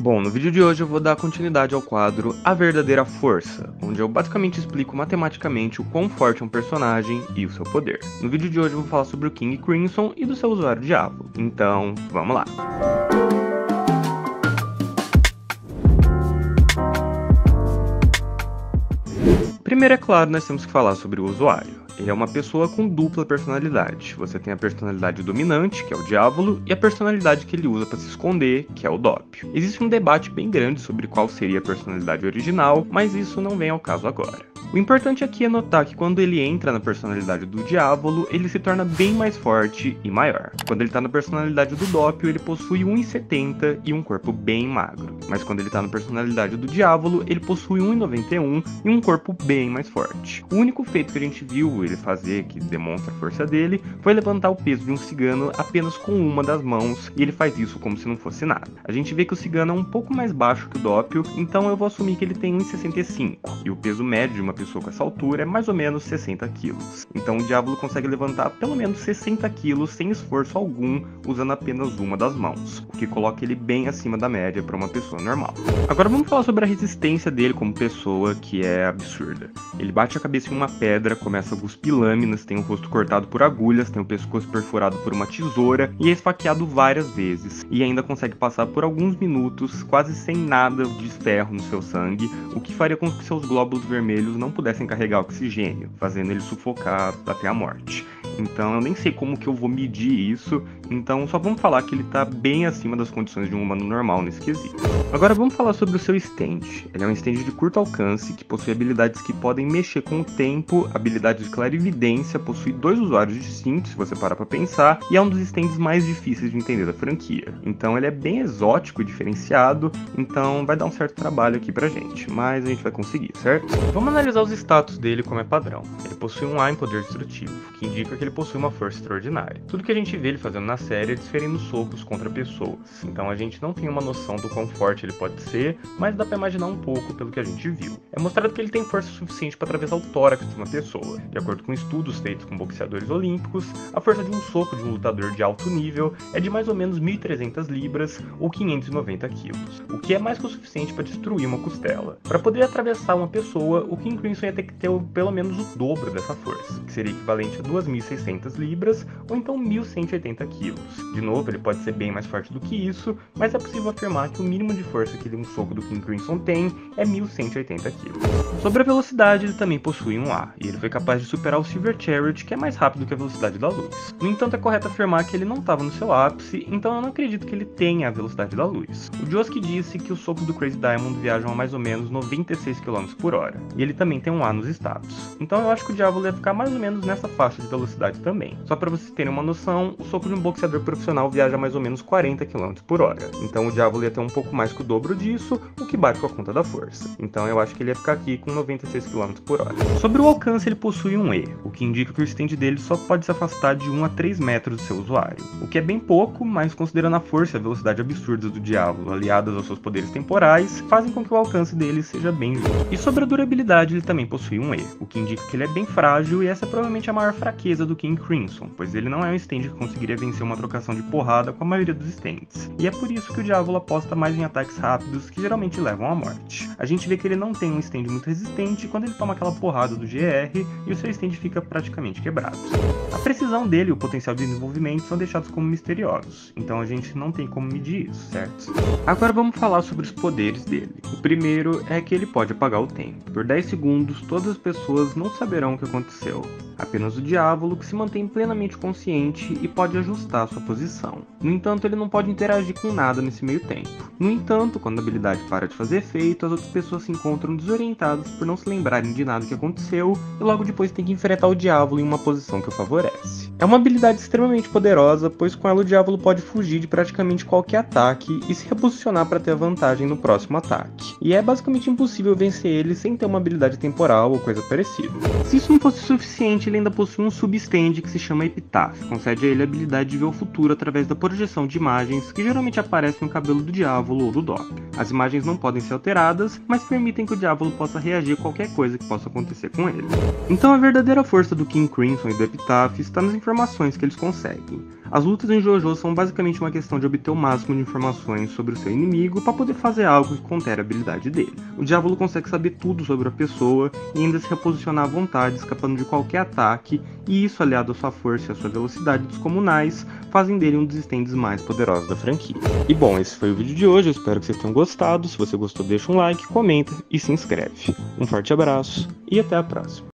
Bom, no vídeo de hoje eu vou dar continuidade ao quadro A Verdadeira Força, onde eu basicamente explico matematicamente o quão forte é um personagem e o seu poder. No vídeo de hoje eu vou falar sobre o King Crimson e do seu usuário Diabo. Então, vamos lá! Primeiro, é claro, nós temos que falar sobre o usuário. Ele é uma pessoa com dupla personalidade. Você tem a personalidade dominante, que é o Diávolo, e a personalidade que ele usa para se esconder, que é o Dópio. Existe um debate bem grande sobre qual seria a personalidade original, mas isso não vem ao caso agora. O importante aqui é notar que quando ele entra na personalidade do Diávolo, ele se torna bem mais forte e maior. Quando ele tá na personalidade do Dópio, ele possui 1,70 e um corpo bem magro. Mas quando ele tá na personalidade do Diávolo, ele possui 1,91 e um corpo bem mais forte. O único feito que a gente viu ele fazer, que demonstra a força dele, foi levantar o peso de um cigano apenas com uma das mãos, e ele faz isso como se não fosse nada. A gente vê que o cigano é um pouco mais baixo que o Dópio, então eu vou assumir que ele tem 1,65, e o peso médio de uma pessoa com essa altura é mais ou menos 60 quilos. Então o Diávolo consegue levantar pelo menos 60 quilos sem esforço algum, usando apenas uma das mãos, o que coloca ele bem acima da média para uma pessoa normal. Agora vamos falar sobre a resistência dele como pessoa, que é absurda. Ele bate a cabeça em uma pedra, começa a cuspir lâminas, tem o rosto cortado por agulhas, tem o pescoço perfurado por uma tesoura e é esfaqueado várias vezes, e ainda consegue passar por alguns minutos quase sem nada de ferro no seu sangue, o que faria com que seus glóbulos vermelhos não pudessem carregar oxigênio, fazendo ele sufocar até a morte. Então eu nem sei como que eu vou medir isso, então só vamos falar que ele tá bem acima das condições de um humano normal nesse quesito. Agora vamos falar sobre o seu stand. Ele é um stand de curto alcance, que possui habilidades que podem mexer com o tempo, habilidade de clarividência, possui 2 usuários distintos, se você parar pra pensar, e é um dos stands mais difíceis de entender da franquia. Então ele é bem exótico e diferenciado, então vai dar um certo trabalho aqui pra gente, mas a gente vai conseguir, certo? Vamos analisar os status dele como é padrão. Ele possui um A em poder destrutivo, que indica que ele possui uma força extraordinária. Tudo que a gente vê ele fazendo na série é desferindo socos contra pessoas, então a gente não tem uma noção do quão forte ele pode ser, mas dá pra imaginar um pouco pelo que a gente viu. É mostrado que ele tem força suficiente para atravessar o tórax de uma pessoa. De acordo com estudos feitos com boxeadores olímpicos, a força de um soco de um lutador de alto nível é de mais ou menos 1.300 libras ou 590 quilos, o que é mais que o suficiente para destruir uma costela. Para poder atravessar uma pessoa, o King Crimson ia ter que ter pelo menos o dobro dessa força, que seria equivalente a 2.600 libras ou então 1.180 quilos. De novo, ele pode ser bem mais forte do que isso, mas é possível afirmar que o mínimo de força que um soco do King Crimson tem é 1.180 quilos. Sobre a velocidade, ele também possui um A, e ele foi capaz de superar o Silver Chariot, que é mais rápido que a velocidade da luz. No entanto, é correto afirmar que ele não estava no seu ápice, então eu não acredito que ele tenha a velocidade da luz. O Josuke disse que os socos do Crazy Diamond viajam a mais ou menos 96 km por hora, e ele também tem um A nos status. Então eu acho que o Diávolo ia ficar mais ou menos nessa faixa de velocidade também. Só para vocês terem uma noção, o soco de um boxeador profissional viaja a mais ou menos 40 km por hora. Então o Diávolo ia ter um pouco mais que o dobro disso, o que bate com a conta da força. Então eu acho que ele ia ficar aqui com 96 km por hora. Sobre o alcance, ele possui um E, o que indica que o stand dele só pode se afastar de 1 a 3 metros do seu usuário. O que é bem pouco, mas considerando a força e a velocidade absurdas do Diávolo, aliadas aos seus poderes temporais, fazem com que o alcance dele seja bem justo. E sobre a durabilidade, ele também possui um E, o que indica que ele é bem frágil, e essa é provavelmente a maior fraqueza do King Crimson, pois ele não é um stand que conseguiria vencer uma trocação de porrada com a maioria dos stands. E é por isso que o Diávolo aposta mais em ataques rápidos, que geralmente levam à morte. A gente vê que ele não tem um stand muito resistente quando ele toma aquela porrada do GR e o seu stand fica praticamente quebrado. A precisão dele e o potencial de desenvolvimento são deixados como misteriosos, então a gente não tem como medir isso, certo? Agora vamos falar sobre os poderes dele. O primeiro é que ele pode apagar o tempo. Por 10 segundos, todas as pessoas não saberão o que aconteceu. Apenas o Diávolo, que se mantém plenamente consciente e pode ajustar sua posição. No entanto, ele não pode interagir com nada nesse meio tempo. No entanto, quando a habilidade para de fazer efeito, as outras pessoas se encontram desorientadas por não se lembrarem de nada que aconteceu e logo depois tem que enfrentar o Diávolo em uma posição que o favorece. É uma habilidade extremamente poderosa, pois com ela o Diávolo pode fugir de praticamente qualquer ataque e se reposicionar para ter a vantagem no próximo ataque. E é basicamente impossível vencer ele sem ter uma habilidade temporal ou coisa parecida. Se isso não fosse suficiente, ele ainda possui um substand que se chama Epitaph, concede a ele a habilidade de ver o futuro através da projeção de imagens que geralmente aparecem no cabelo do Diávolo ou do Dópio. As imagens não podem ser alteradas, mas permitem que o Diávolo possa reagir a qualquer coisa que possa acontecer com ele. Então a verdadeira força do King Crimson e do Epitaph está nas informações que eles conseguem. As lutas em JoJo são basicamente uma questão de obter o máximo de informações sobre o seu inimigo para poder fazer algo que contere a habilidade dele. O Diávolo consegue saber tudo sobre a pessoa e ainda se reposicionar à vontade, escapando de qualquer ataque, e isso, aliado à sua força e à sua velocidade descomunais, fazem dele um dos stands mais poderosos da franquia. E bom, esse foi o vídeo de hoje, eu espero que vocês tenham gostado. Se você gostou, deixa um like, comenta e se inscreve. Um forte abraço e até a próxima.